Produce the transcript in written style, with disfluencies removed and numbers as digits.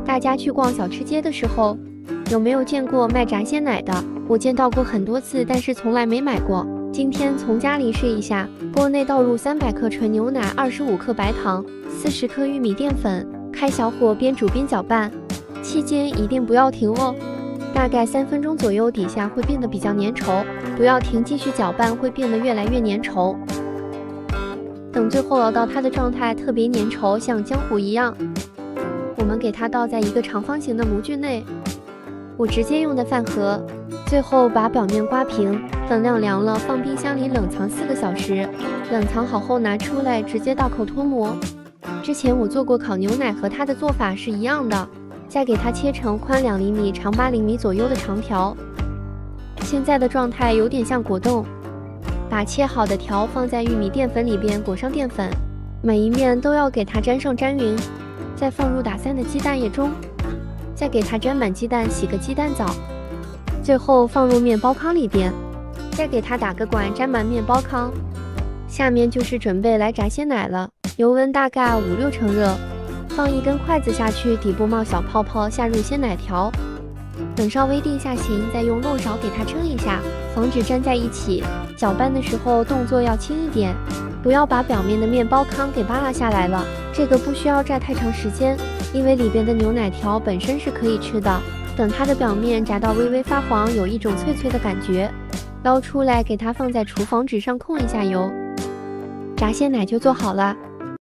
大家去逛小吃街的时候，有没有见过卖炸鲜奶的？我见到过很多次，但是从来没买过。今天从家里试一下，锅内倒入300克纯牛奶、25克白糖、40克玉米淀粉，开小火边煮边搅拌，期间一定不要停哦。大概3分钟左右，底下会变得比较粘稠，不要停，继续搅拌，会变得越来越粘稠。等最后熬到它的状态特别粘稠，像浆糊一样，我们给它倒在一个长方形的模具内。我直接用的饭盒。最后把表面刮平，等晾凉了，放冰箱里冷藏4个小时。冷藏好后拿出来，直接倒扣脱模。之前我做过烤牛奶，和它的做法是一样的。再给它切成宽2厘米、长8厘米左右的长条。现在的状态有点像果冻。把切好的条放在玉米淀粉里边，裹上淀粉，每一面都要给它沾上沾匀。再放入打散的鸡蛋液中，再给它沾满鸡蛋，洗个鸡蛋澡。最后放入面包糠里边，再给它打个滚，沾满面包糠。下面就是准备来炸鲜奶了，油温大概5、6成热，放1根筷子下去，底部冒小泡泡，下入鲜奶条，等稍微定下形，再用漏勺给它撑一下，防止粘在一起。搅拌的时候动作要轻一点，不要把表面的面包糠给扒拉下来了。这个不需要炸太长时间，因为里边的牛奶条本身是可以吃的。等它的表面炸到微微发黄，有一种脆脆的感觉，捞出来给它放在厨房纸上控一下油，炸鲜奶就做好了。